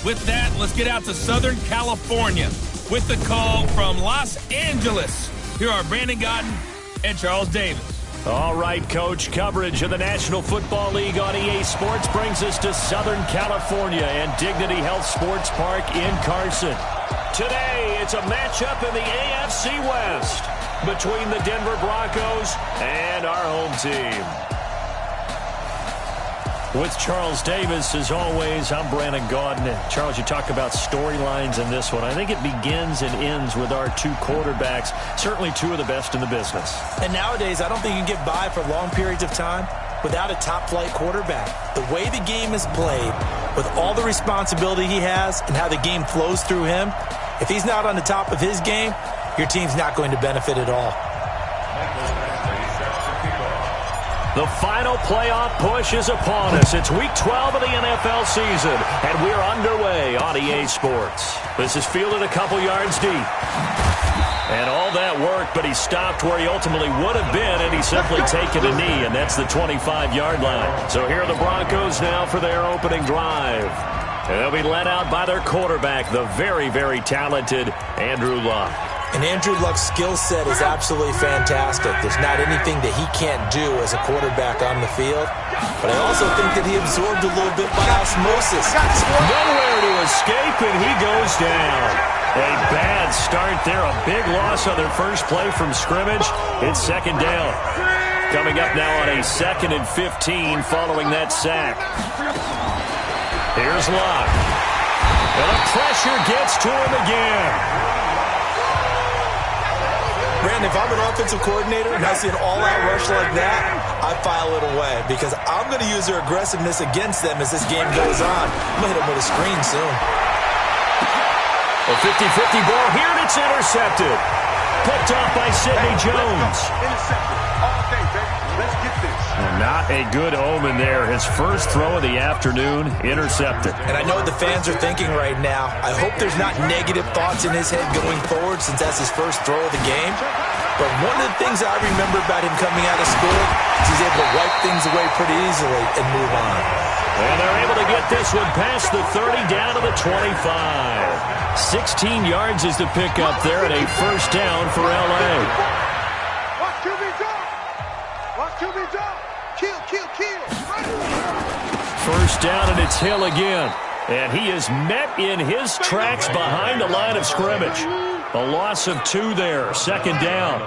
With that, let's get out to Southern California with the call from Los Angeles. Here are Brandon Gaudin and Charles Davis. All right, Coach. Coverage of the National Football League on EA Sports brings us to Southern California and Dignity Health Sports Park in Carson. Today, it's a matchup in the AFC West between the Denver Broncos and our home team. With Charles Davis, as always, I'm Brandon Gaudin. Charles, you talk about storylines in this one. I think it begins and ends with our two quarterbacks, certainly two of the best in the business. And nowadays, I don't think you can get by for long periods of time without a top-flight quarterback. The way the game is played, with all the responsibility he has and how the game flows through him, if he's not on the top of his game, your team's not going to benefit at all. The final playoff push is upon us. It's Week 12 of the NFL season, and we're underway on EA Sports. This is fielded a couple yards deep. And all that work, but he stopped where he ultimately would have been, and he's simply taken a knee, and that's the 25-yard line. So here are the Broncos now for their opening drive. And they'll be led out by their quarterback, the very, very talented Andrew Luck. And Andrew Luck's skill set is absolutely fantastic. There's not anything that he can't do as a quarterback on the field. But I also think that he absorbed a little bit by osmosis. Nowhere to escape, and he goes down. A bad start there. A big loss on their first play from scrimmage. It's second down. Coming up now on a 2nd and 15 following that sack. Here's Luck. And the pressure gets to him again. Brandon, if I'm an offensive coordinator and I see an all-out rush like that, I file it away because I'm going to use their aggressiveness against them as this game goes on. I'm going to hit them with a screen soon. A 50-50 ball here, and it's intercepted. Picked off by Sidney Jones. Intercepted. All day, baby. Let's get this. Not a good omen there. His first throw of the afternoon, intercepted. And I know what the fans are thinking right now. I hope there's not negative thoughts in his head going forward since that's his first throw of the game. But one of the things I remember about him coming out of school is he's able to wipe things away pretty easily and move on. And they're able to get this one past the 30 down to the 25. 16 yards is the pickup there and a first down for L.A. Watch QB drop. Watch QB drop. Kill, kill, kill. First down, and it's Hill again. And he is met in his tracks behind the line of scrimmage. A loss of 2 there. Second down.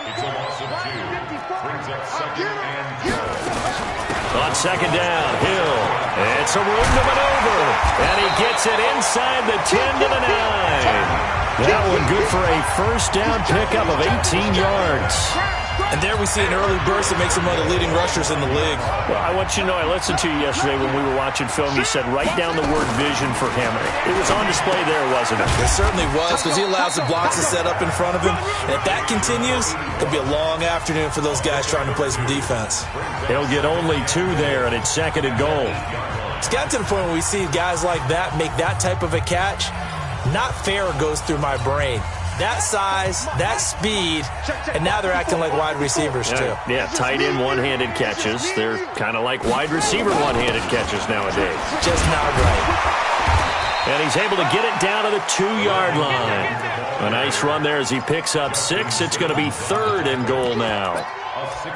It's a loss of 2. Brings up second and goal. On second down, Hill. It's a room to maneuver. And he gets it inside the 10 to the 9. That one good for a first down pickup of 18 yards. And there we see an early burst that makes him one of the leading rushers in the league. Well, I want you to know, I listened to you yesterday when we were watching film. You said write down the word vision for him. It was on display there, wasn't it? It certainly was, because he allows the blocks to set up in front of him. And if that continues, it'll be a long afternoon for those guys trying to play some defense. He'll get only 2 there, and it's second and goal. It's got to the point where we see guys like that make that type of a catch. Not fair goes through my brain. That size, that speed, and now they're acting like wide receivers, too. Yeah, tight end one-handed catches. They're kind of like wide receiver one-handed catches nowadays. Just not right. And he's able to get it down to the 2-yard line. A nice run there as he picks up 6. It's going to be 3rd and goal now.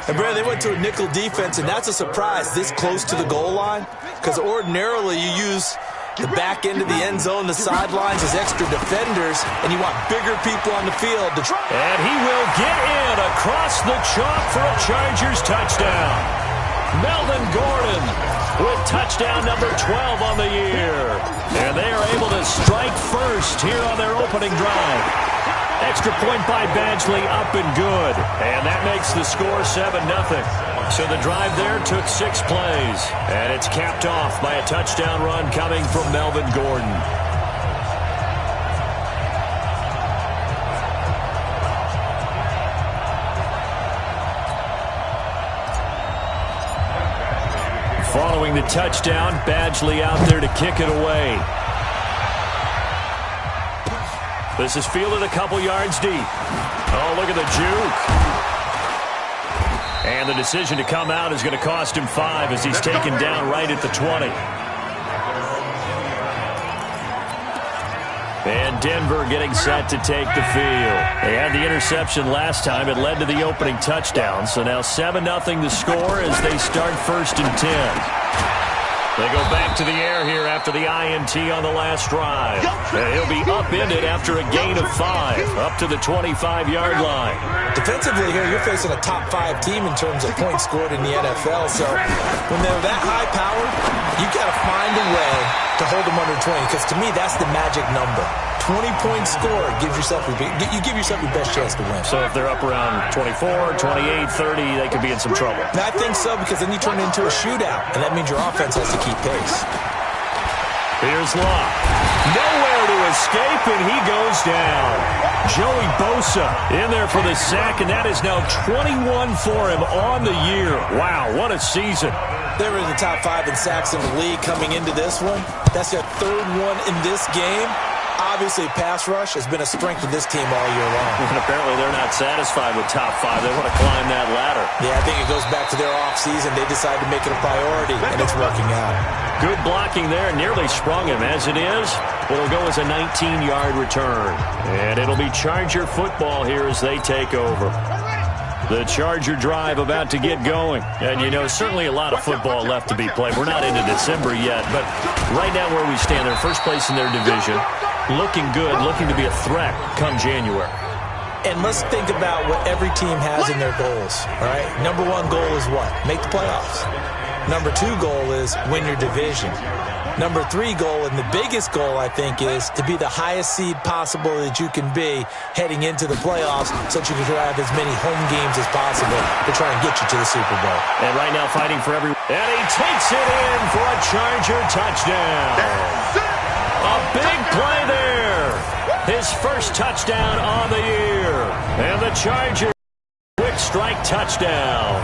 And, Brad, they went to a nickel defense, and that's a surprise this close to the goal line, because ordinarily you use the back end of the end zone, the sidelines as extra defenders, and you want bigger people on the field. And he will get in across the chalk for a Chargers touchdown. Melvin Gordon with touchdown number 12 on the year. And they are able to strike first here on their opening drive. Extra point by Badgley, up and good. And that makes the score 7-0. So the drive there took 6 plays. And it's capped off by a touchdown run coming from Melvin Gordon. Following the touchdown, Badgley out there to kick it away. This is fielded a couple yards deep. Oh, look at the juke. And the decision to come out is going to cost him 5 as he's taken down right at the 20. And Denver getting set to take the field. They had the interception last time. It led to the opening touchdown. So now 7-0 the score as they start 1st and 10. They go back to the air here after the INT on the last drive. And he'll be upended after a gain of 5, up to the 25-yard line. Defensively here, you're facing a top 5 team in terms of points scored in the NFL. So when they're that high-powered, you got to find a way to hold them under 20, because to me, that's the magic number. 20-point score gives yourself you give yourself your best chance to win. So if they're up around 24, 28, 30, they could be in some trouble. I think so, because then you turn it into a shootout, and that means your offense has to keep pace. Here's Locke. Nowhere to escape, and he goes down. Joey Bosa in there for the sack, and that is now 21 for him on the year. Wow, what a season. They were in the top 5 in sacks in the league coming into this one. That's their 3rd one in this game. Obviously, pass rush has been a strength of this team all year long. And apparently they're not satisfied with top 5. They want to climb that ladder. Yeah, I think it goes back to their offseason. They decided to make it a priority, and it's working out. Good blocking there. Nearly sprung him. As it is, it'll go as a 19-yard return. And it'll be Charger football here as they take over. The Charger drive about to get going. And, you know, certainly a lot of football left to be played. We're not into December yet, but right now where we stand, they're first place in their division. Looking good, looking to be a threat come January. And let's think about what every team has in their goals, all right? Number 1 goal is what? Make the playoffs. Number 2 goal is win your division. Number 3 goal, and the biggest goal, I think, is to be the highest seed possible that you can be heading into the playoffs so that you can have as many home games as possible to try and get you to the Super Bowl. And right now fighting for every... And he takes it in for a Charger touchdown. A big play there. His first touchdown on the year. And the Charger quick strike touchdown.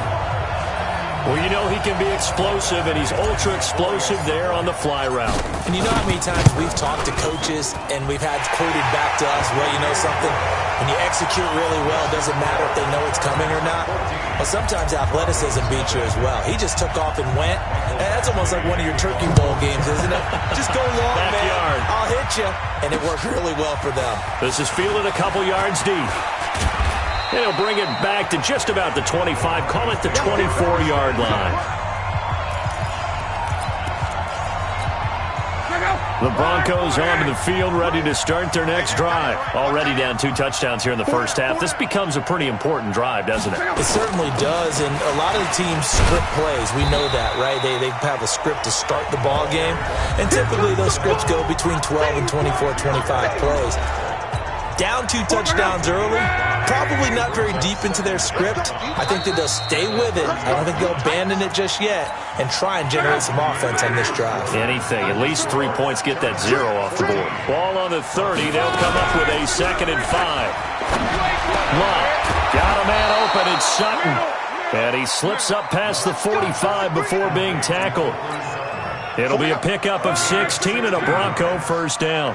Well, you know he can be explosive, and he's ultra-explosive there on the fly route. And you know how many times we've talked to coaches and we've had quoted back to us, well, you know something? When you execute really well, it doesn't matter if they know it's coming or not. Well, sometimes athleticism beats you as well. He just took off and went. And that's almost like one of your Turkey Bowl games, isn't it? Just go long, Backyard. man. I'll hit you. And it worked really well for them. This is fielded a couple yards deep. And he'll bring it back to just about the 25. Call it the 24-yard line. The Broncos onto the field, ready to start their next drive. Already down 2 touchdowns here in the first half. This becomes a pretty important drive, doesn't it? It certainly does, and a lot of the teams script plays. We know that, right? They have a script to start the ball game, and typically those scripts go between 12 and 24, 25 plays. Down 2 touchdowns early, probably not very deep into their script. I think that they'll stay with it. I don't think they'll abandon it just yet and try and generate some offense on this drive. Anything. At least 3 points, get that 0 off the board. Ball on the 30. They'll come up with a 2nd and 5. Locke got a man open. It's Sutton. And he slips up past the 45 before being tackled. It'll be a pickup of 16 and a Bronco first down.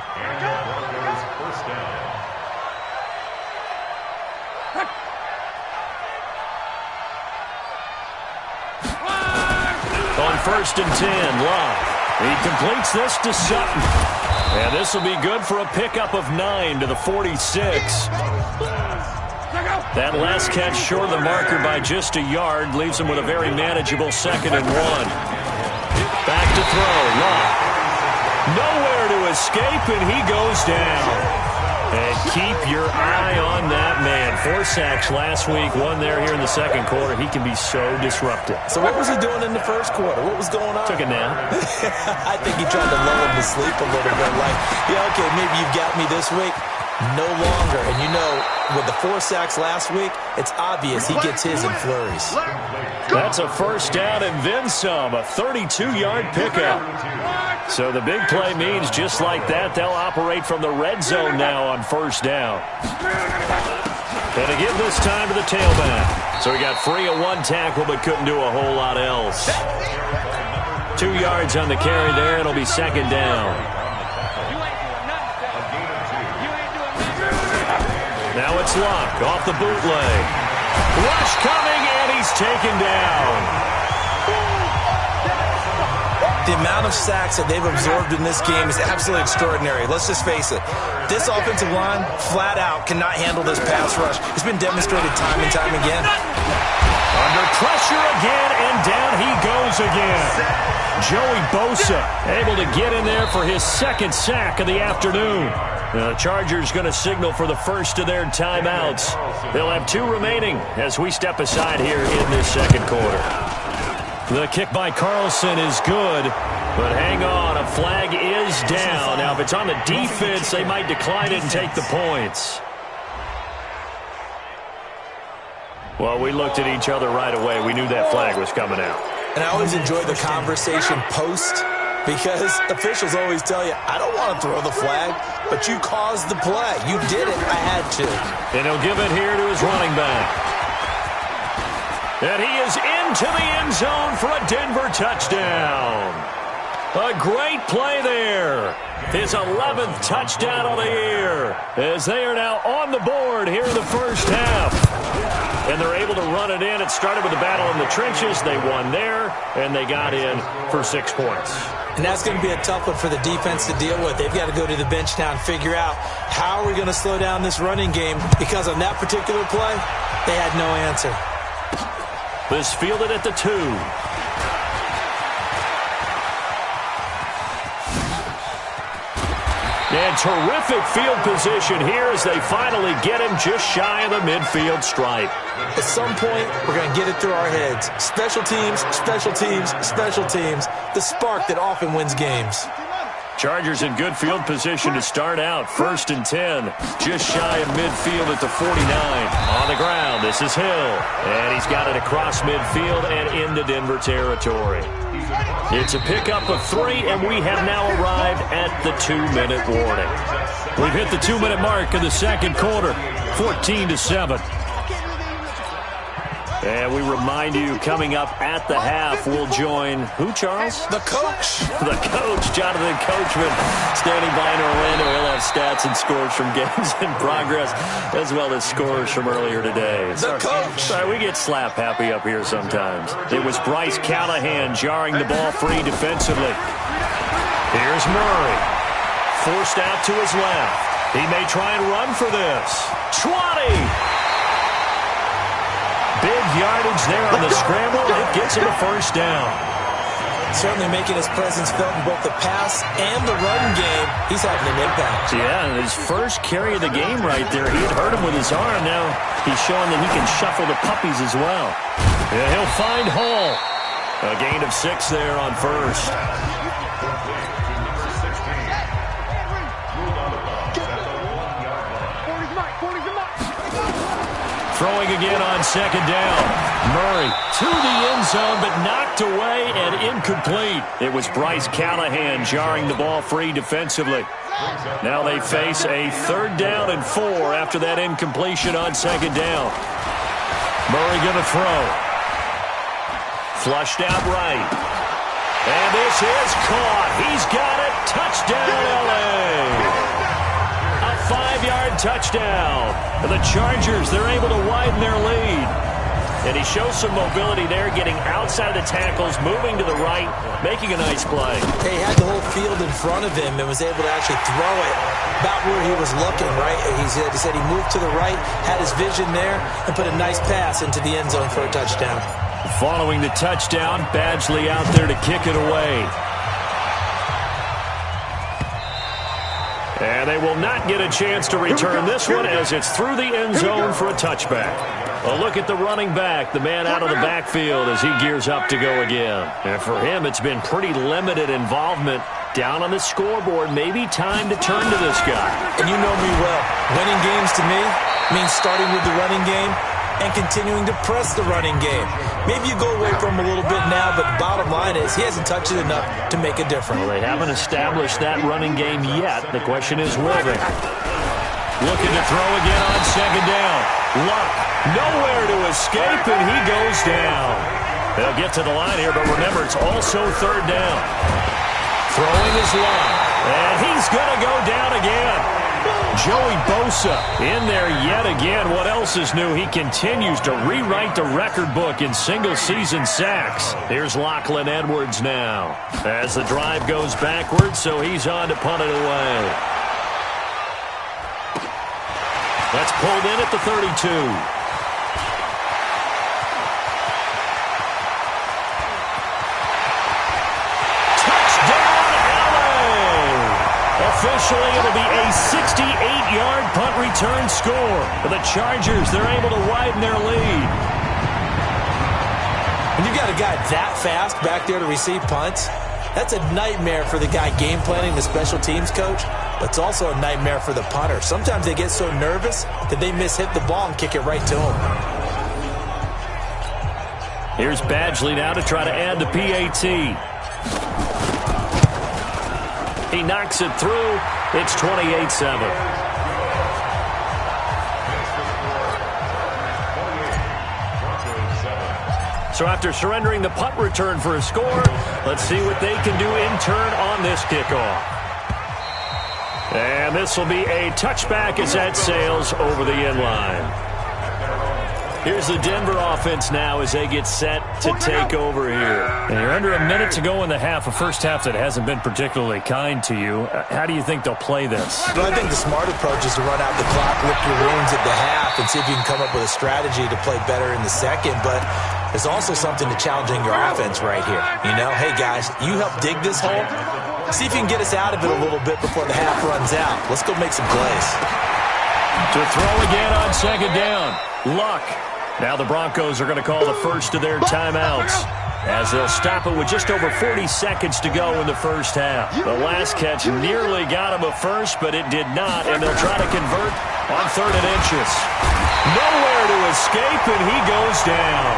On 1st and 10, Locke. He completes this to Sutton. And this will be good for a pickup of 9 to the 46. That last catch short of the marker by just a yard leaves him with a very manageable 2nd and 1. Back to throw, Locke. Nowhere to escape, and he goes down. And keep your eye on that man. 4 sacks last week, 1 there here in the second quarter. He can be so disruptive. So what was he doing in the first quarter? What was going on? Took a nap. I think he tried to lull him to sleep a little bit. Like, yeah, okay, maybe you've got me this week. No longer. And you know, with the 4 sacks last week, it's obvious he gets his in flurries. That's a first down and then some. A 32-yard pickup. So the big play means just like that, they'll operate from the red zone now on first down. And again this time to the tailback. So he got free of 1 tackle but couldn't do a whole lot else. 2 yards on the carry there. It'll be 2nd down. Now it's Locke off the bootleg. Rush coming, and he's taken down. The amount of sacks that they've absorbed in this game is absolutely extraordinary. Let's just face it. This offensive line, flat out, cannot handle this pass rush. It's been demonstrated time and time again. Under pressure again, and down he goes again. Joey Bosa able to get in there for his second sack of the afternoon. The Chargers going to signal for the first of their timeouts. They'll have 2 remaining as we step aside here in this second quarter. The kick by Carlson is good, but hang on, a flag is down. Now, if it's on the defense, they might decline it and take the points. Well, we looked at each other right away. We knew that flag was coming out. And I always enjoy the conversation post, because officials always tell you, I don't want to throw the flag, but you caused the play. You did it. I had to. And he'll give it here to his running back. And he is into the end zone for a Denver touchdown. A great play there. His 11th touchdown of the year, as they are now on the board here in the first half. And they're able to run it in. It started with a battle in the trenches. They won there, and they got in for 6 points. And that's going to be a tough one for the defense to deal with. They've got to go to the bench now and figure out how are we going to slow down this running game, because on that particular play, they had no answer. This fielded at the 2. And terrific field position here as they finally get him just shy of the midfield stripe. At some point, we're going to get it through our heads. Special teams, special teams, special teams. The spark that often wins games. Chargers in good field position to start out. 1st and 10. Just shy of midfield at the 49. On the ground, this is Hill. And he's got it across midfield and into Denver territory. It's a pickup of 3, and we have now arrived at the 2-minute warning. We've hit the 2-minute mark in the second quarter. 14-7. And we remind you, coming up at the half, we'll join who, Charles? The coach. The coach, Jonathan Coachman, standing by in Orlando. He'll have stats and scores from games in progress, as well as scores from earlier today. The coach. Sorry, we get slap happy up here sometimes. It was Bryce Callahan jarring the ball free defensively. Here's Murray. Forced out to his left. He may try and run for this. 20. Big yardage there on the scramble. It gets him a first down. Certainly making his presence felt in both the pass and the run game. He's having an impact. Yeah, his first carry of the game right there. He had hurt him with his arm. Now he's showing that he can shuffle the puppies as well. Yeah, he'll find Hall. A gain of 6 there on first. Throwing again on second down. Murray to the end zone, but knocked away and incomplete. It was Bryce Callahan jarring the ball free defensively. Now they face a 3rd down and 4 after that incompletion on second down. Murray going to throw. Flushed out right. And this is caught. He's got it. Touchdown, L.A. 5-yard touchdown. And the Chargers, they're able to widen their lead. And he shows some mobility there, getting outside the tackles, moving to the right, making a nice play. He had the whole field in front of him and was able to actually throw it about where he was looking, right? He said he moved to the right, had his vision there, and put a nice pass into the end zone for a touchdown. Following the touchdown, Badgley out there to kick it away. And they will not get a chance to return this one as it's through the end zone for a touchback. A look at the running back, the man out of the backfield as he gears up to go again. And for him, it's been pretty limited involvement down on the scoreboard. Maybe time to turn to this guy. And you know me well. Winning games to me means starting with the running game and continuing to press the running game. Maybe you go away from him a little bit now, but bottom line is he hasn't touched it enough to make a difference. Well, they haven't established that running game yet. The question is, will they? Looking to throw again on second down. Luck, nowhere to escape, and he goes down. They'll get to the line here, but remember, it's also 3rd down. Throwing is Luck, and he's going to go down again. Joey Bosa in there yet again. What else is new? He continues to rewrite the record book in single-season sacks. Here's Lachlan Edwards now as the drive goes backwards, so he's on to punt it away. That's pulled in at the 32. Officially, it'll be a 68-yard punt return score. For the Chargers, they're able to widen their lead. When you've got a guy that fast back there to receive punts, that's a nightmare for the guy game planning, the special teams coach, but it's also a nightmare for the punter. Sometimes they get so nervous that they hit the ball and kick it right to him. Here's Badgley now to try to add the PAT. He knocks it through. It's 28-7. So after surrendering the punt return for a score, let's see what they can do in turn on this kickoff. And this will be a touchback as that sails over the end line. Here's the Denver offense now as they get set to take over here. And you're under a minute to go in the half, a first half that hasn't been particularly kind to you. How do you think they'll play this? Well, I think the smart approach is to run out the clock, lick your wounds at the half, and see if you can come up with a strategy to play better in the second. But there's also something to challenging your offense right here. You know, hey, guys, you help dig this hole. See if you can get us out of it a little bit before the half runs out. Let's go make some plays. To throw again on second down. Luck. Now the Broncos are going to call the first of their timeouts as they'll stop it with just over 40 seconds to go in the first half. The last catch nearly got him a first, but it did not, and they'll try to convert on 3rd and inches. Nowhere to escape, and he goes down.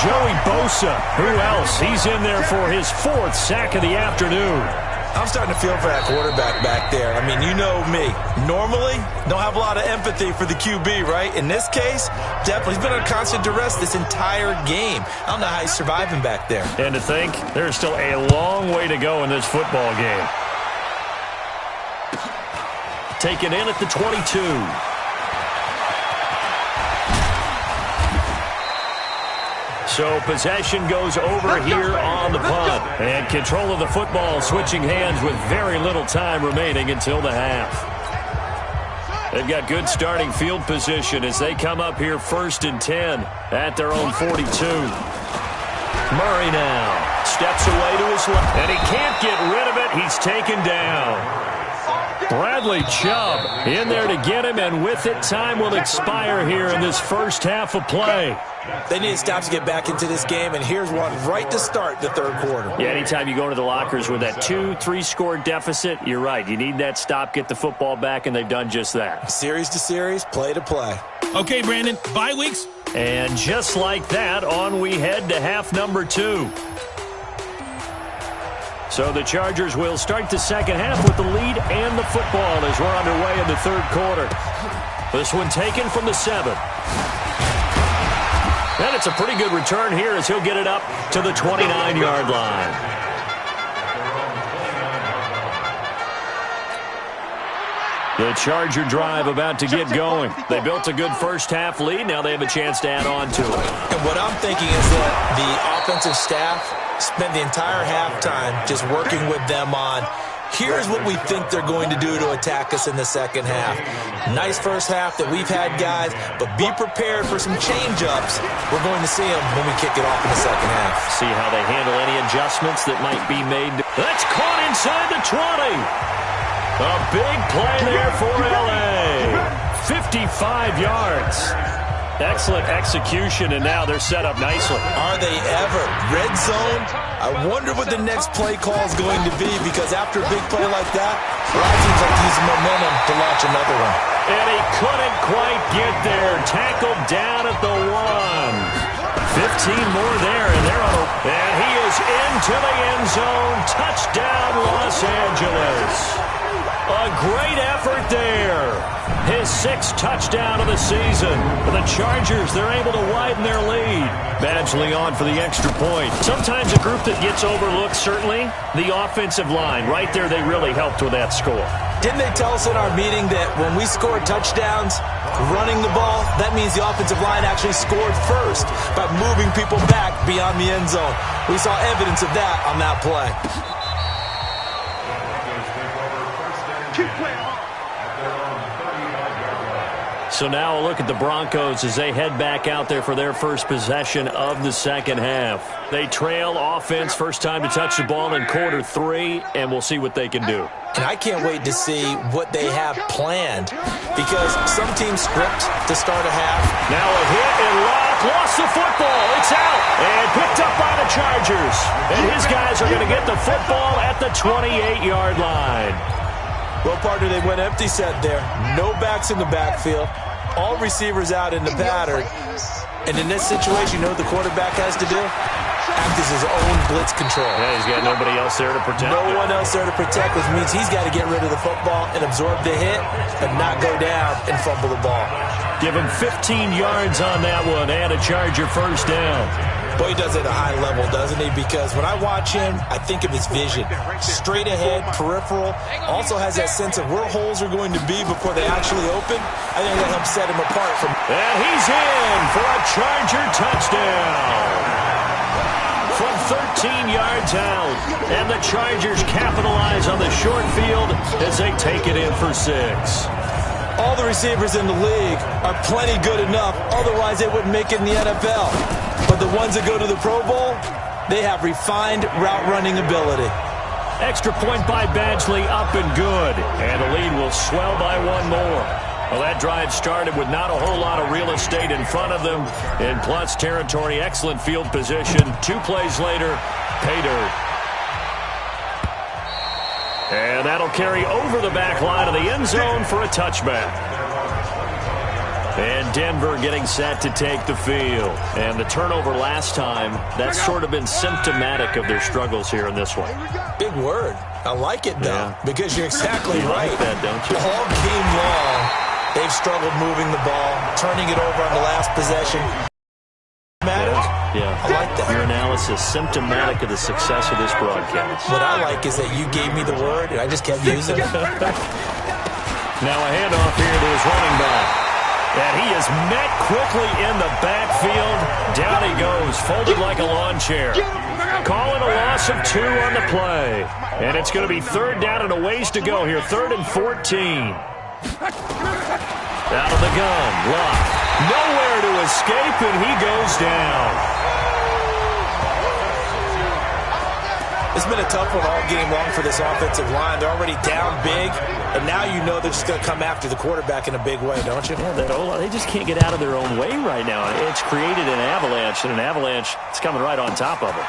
Joey Bosa, who else? He's in there for his 4th sack of the afternoon. I'm starting to feel for that quarterback back there. I mean, you know me. Normally, don't have a lot of empathy for the QB, right? In this case, definitely. He's been under constant duress this entire game. I don't know how he's surviving back there. And to think, there's still a long way to go in this football game. Taken in at the 22. So possession goes over here on the punt. And control of the football switching hands with very little time remaining until the half. They've got good starting field position as they come up here 1st and 10 at their own 42. Murray now steps away to his left, and he can't get rid of it. He's taken down. Bradley Chubb in there to get him, and with it, time will expire here in this first half of play. They need to stop to get back into this game, and here's one right to start the 3rd quarter. Yeah, anytime you go into the lockers with that 2-3 score deficit, you're right. You need that stop, get the football back, and they've done just that. Series to series, play to play. Okay, Brandon, bye weeks. And just like that, on we head to half number 2. So the Chargers will start the second half with the lead and the football as we're underway in the 3rd quarter. This one taken from the 7. And it's a pretty good return here as he'll get it up to the 29-yard line. The Charger drive about to get going. They built a good first half lead. Now they have a chance to add on to it. And what I'm thinking is that the offensive staff spent the entire halftime just working with them on, here's what we think they're going to do to attack us in the second half. Nice first half that we've had, guys, but be prepared for some change-ups. We're going to see them when we kick it off in the second half. See how they handle any adjustments that might be made. That's caught inside the 20. A big play there for L.A. 55 yards. Excellent execution, and now they're set up nicely. Are they ever? Red zone? I wonder what the next play call is going to be, because after a big play like that, a lot of teams like to use the momentum to launch another one. And he couldn't quite get there. Tackled down at the 1. 15 more there, and they're on a... And he is into the end zone. Touchdown, Los Angeles. A great effort there. His sixth touchdown of the season. For the Chargers, they're able to widen their lead. Badgley on for the extra point. Sometimes a group that gets overlooked, certainly, the offensive line. Right there, they really helped with that score. Didn't they tell us in our meeting that when we score touchdowns running the ball, that means the offensive line actually scored first by moving people back beyond the end zone? We saw evidence of that on that play. Keep playing hard. So now a look at the Broncos as they head back out there for their first possession of the second half. They trail offense, first time to touch the ball in quarter 3, and we'll see what they can do. And I can't wait to see what they have planned, because some teams script to start a half. Now a hit and lost the football. It's out and picked up by the Chargers. And his guys are going to get the football at the 28-yard line. Well, partner, they went empty set there. No backs in the backfield. All receivers out in the pattern. And in this situation, you know what the quarterback has to do? Act as his own blitz control. Yeah, he's got nobody else there to protect. No one else there to protect, which means he's got to get rid of the football and absorb the hit and not go down and fumble the ball. Give him 15 yards on that one and a Charger first down. Boy, he does it at a high level, doesn't he? Because when I watch him, I think of his vision. Straight ahead, peripheral. Also has that sense of where holes are going to be before they actually open. I think that helps set him apart from... And he's in for a Charger touchdown. From 13 yards out. And the Chargers capitalize on the short field as they take it in for 6. All the receivers in the league are plenty good enough. Otherwise, they wouldn't make it in the NFL. But the ones that go to the Pro Bowl, they have refined route running ability. Extra point by Badgley, up and good. And the lead will swell by one more. Well, that drive started with not a whole lot of real estate in front of them. In plus territory, excellent field position. 2 plays later, pay dirt. And that'll carry over the back line of the end zone for a touchback. And Denver getting set to take the field. And the turnover last time, that's sort of been symptomatic of their struggles here in this one. Big word. I like it, though, because you're exactly right. Like that, don't you? All game long, they've struggled moving the ball, turning it over on the last possession. Madden? Yeah. I like that. Your analysis, symptomatic of the success of this broadcast. What I like is that you gave me the word, and I just kept using it. Now a handoff here to his running back. And he is met quickly in the backfield. Down he goes, folded like a lawn chair. Calling a loss of 2 on the play. And it's going to be 3rd down and a ways to go here. 3rd and 14. Out of the gun, Luck. Nowhere to escape, and he goes down. It's been a tough one all game long for this offensive line. They're already down big, and now you know they're just going to come after the quarterback in a big way, don't you? Yeah, they just can't get out of their own way right now. It's created an avalanche, and an avalanche is coming right on top of them.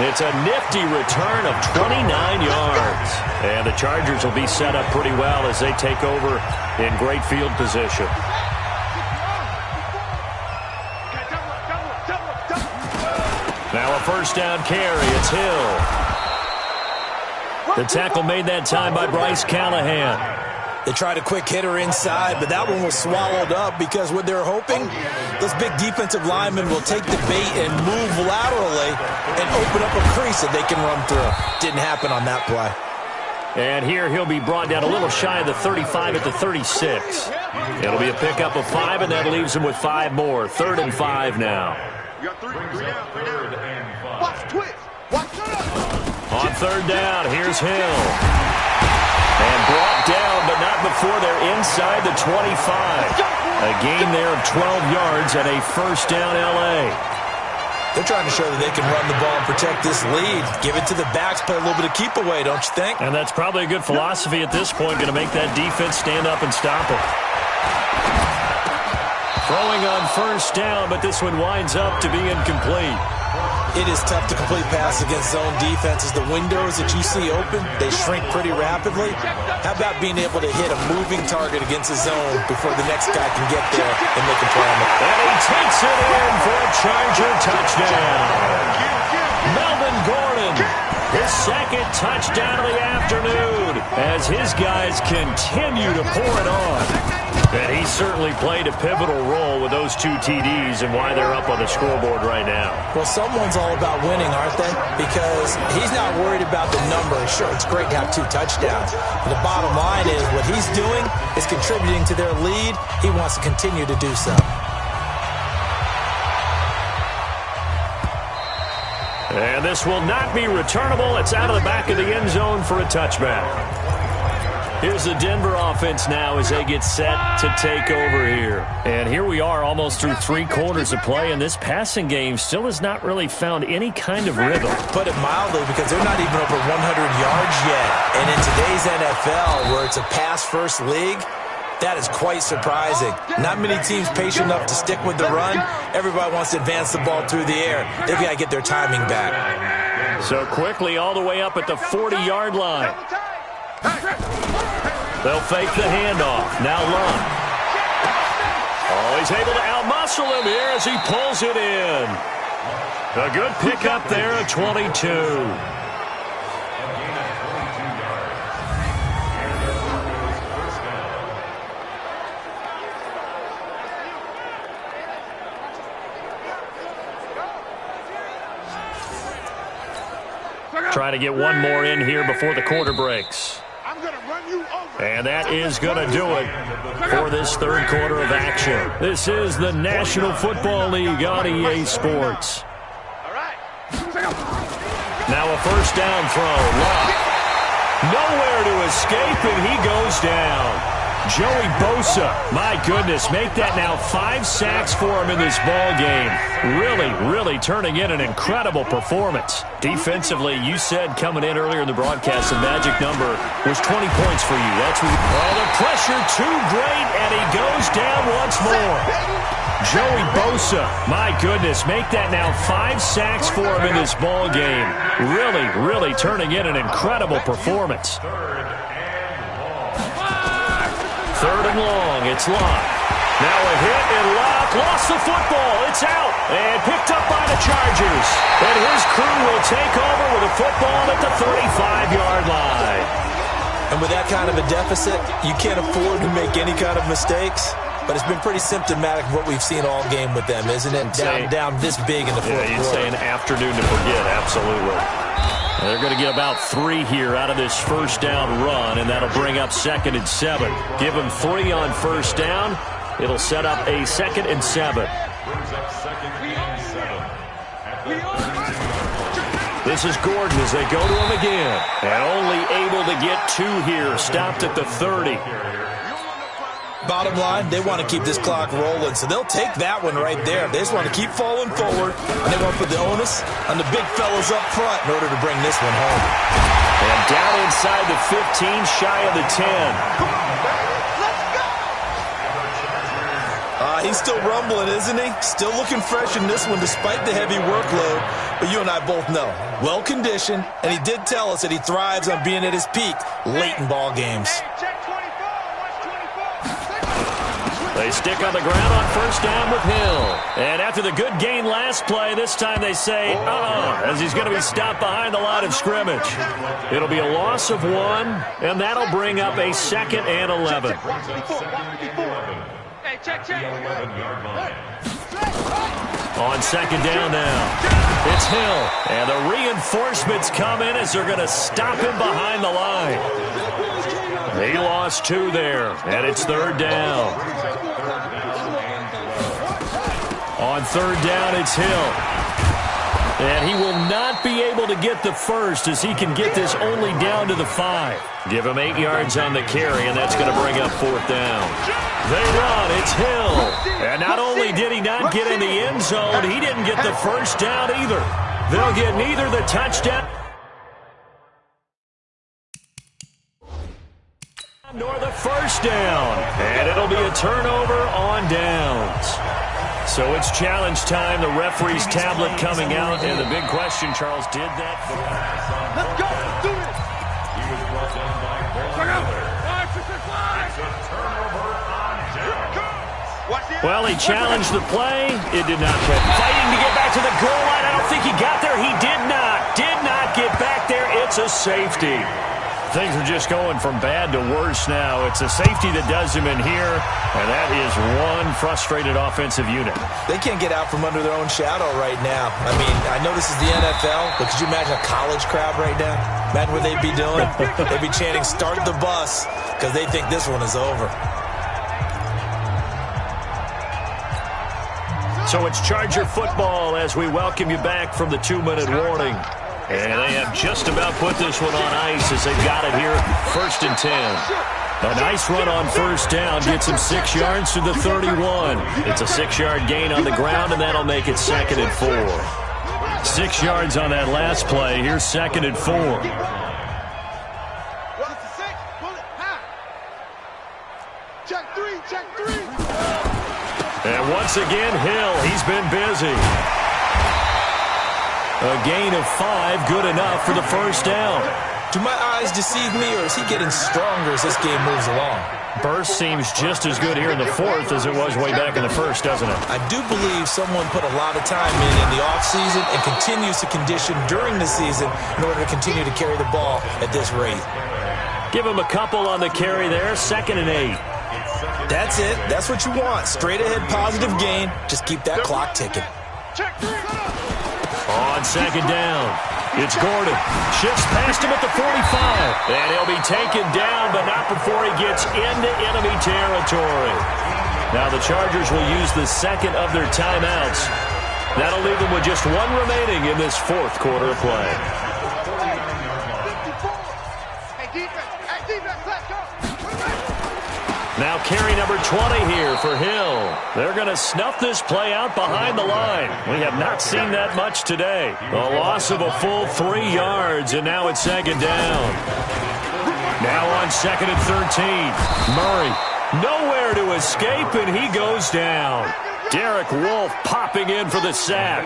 It's a nifty return of 29 yards. And the Chargers will be set up pretty well as they take over in great field position. Now a first down carry. It's Hill. The tackle made that time by Bryce Callahan. They tried a quick hitter inside, but that one was swallowed up because what they're hoping, those big defensive linemen will take the bait and move laterally and open up a crease that they can run through. Didn't happen on that play. And here he'll be brought down a little shy of the 35 at the 36. It'll be a pickup of 5, and that leaves him with 5 more. 3rd and 5 now. You got 3 down. Watch twist. Watch it. On 3rd down, here's Hill. And brought down, but not before they're inside the 25. A gain there of 12 yards and a first down L.A. They're trying to show that they can run the ball and protect this lead. Give it to the backs, play a little bit of keep away, don't you think? And that's probably a good philosophy at this point, going to make that defense stand up and stop it. Throwing on first down, but this one winds up to be incomplete. It is tough to complete passes against zone defenses. The windows that you see open, they shrink pretty rapidly. How about being able to hit a moving target against a zone before the next guy can get there and make a play on it? And he takes it in for a Charger touchdown. Melvin Gordon, his second touchdown of the afternoon as his guys continue to pour it on. And he certainly played a pivotal role with those 2 TDs and why they're up on the scoreboard right now. Well, someone's all about winning, aren't they? Because he's not worried about the number. Sure, it's great to have 2 touchdowns. But the bottom line is what he's doing is contributing to their lead. He wants to continue to do so. And this will not be returnable. It's out of the back of the end zone for a touchback. Here's the Denver offense now as they get set to take over here. And here we are almost through 3 quarters of play, and this passing game still has not really found any kind of rhythm. Put it mildly, because they're not even over 100 yards yet. And in today's NFL, where it's a pass-first league, that is quite surprising. Not many teams patient enough to stick with the run. Everybody wants to advance the ball through the air. They've got to get their timing back. So quickly all the way up at the 40-yard line. They'll fake the handoff. Now Lund. Oh, he's able to outmuscle him here as he pulls it in. A good pickup there at 22. Trying to get one more in here before the quarter breaks. And that is going to do it for this third quarter of action. This is the National Football League on EA Sports. Now a first down throw. Love. Nowhere to escape, and he goes down. Joey Bosa, my goodness, make that now 5 sacks for him in this ball game. Really turning in an incredible performance. Defensively, you said coming in earlier in the broadcast, the magic number was 20 points for you. That's what. Oh, the pressure too great, and he goes down once more. Joey Bosa, my goodness, make that now 5 sacks for him in this ball game. Really turning in an incredible performance. Third and long, it's Locke. Now a hit, and Locke lost the football. It's out, and picked up by the Chargers. And his crew will take over with a football at the 35-yard line. And with that kind of a deficit, you can't afford to make any kind of mistakes. But it's been pretty symptomatic of what we've seen all game with them, isn't it? Down this big in the fourth quarter. Yeah, you'd say an afternoon to forget, absolutely. They're going to get about 3 here out of this first down run, and that'll bring up 2nd and 7. Give them 3 on first down. It'll set up a 2nd and 7. This is Gordon as they go to him again. And only able to get 2 here. Stopped at the 30. Bottom line, they want to keep this clock rolling, so they'll take that one right there. They just want to keep falling forward, and they want to put the onus on the big fellas up front in order to bring this one home. And down inside the 15, shy of the 10. He's still rumbling, isn't he? Still looking fresh in this one despite the heavy workload. But you and I both know, well-conditioned, and he did tell us that he thrives on being at his peak late in ball games. They stick on the ground on first down with Hill. And after the good gain last play, this time they say, as he's going to be stopped behind the line of scrimmage. It'll be a loss of 1, and that'll bring up a 2nd and 11. On second down now, it's Hill. And the reinforcements come in as they're going to stop him behind the line. He lost 2 there, and it's third down. On third down, it's Hill. And he will not be able to get the first as he can get this only down to the 5. Give him 8 yards on the carry, and that's going to bring up 4th down. They run, it's Hill. And not only did he not get in the end zone, he didn't get the first down either. They'll get neither the touchdown nor the first down. And it'll be a turnover on downs. So it's challenge time. The referee's tablet coming out. And the big question, Charles, did that? Let's go. Do it. He was brought down by Well, he challenged the play. It did not catch. Fighting to get back to the goal line. I don't think he got there. He did not. Did not get back there. safety. Things are just going from bad to worse now. It's a safety that does him in here, and that is one frustrated offensive unit. They can't get out from under their own shadow right now. I mean, I know this is the NFL, but could you imagine a college crowd right now? Imagine what they'd be doing. They'd be chanting, "Start the bus," because they think this one is over. So it's Charger football as we welcome you back from the 2-minute warning. And they have just about put this one on ice as they've got it here, 1st and 10. A nice run on first down gets him 6 yards to the 31. It's a 6-yard gain on the ground, and that'll make it 2nd and 4. 6 yards on that last play. Here's 2nd and 4. And once again, Hill, he's been busy. A gain of 5, good enough for the first down. Do my eyes deceive me, or is he getting stronger as this game moves along? Burst seems just as good here in the 4th as it was way back in the 1st, doesn't it? I do believe someone put a lot of time in the offseason and continues to condition during the season in order to continue to carry the ball at this rate. Give him a couple on the carry there, 2nd and 8. That's it. That's what you want. Straight ahead positive gain. Just keep that clock ticking. On 2nd down, it's Gordon. Shifts past him at the 45. And he'll be taken down, but not before he gets into enemy territory. Now the Chargers will use the 2nd of their timeouts. That'll leave them with just 1 remaining in this 4th quarter of play. Now carry number 20 here for Hill. They're going to snuff this play out behind the line. We have not seen that much today. A loss of a full 3 yards, and now it's 2nd down. Now on 2nd and 13. Murray, nowhere to escape, and he goes down. Derek Wolfe popping in for the sack.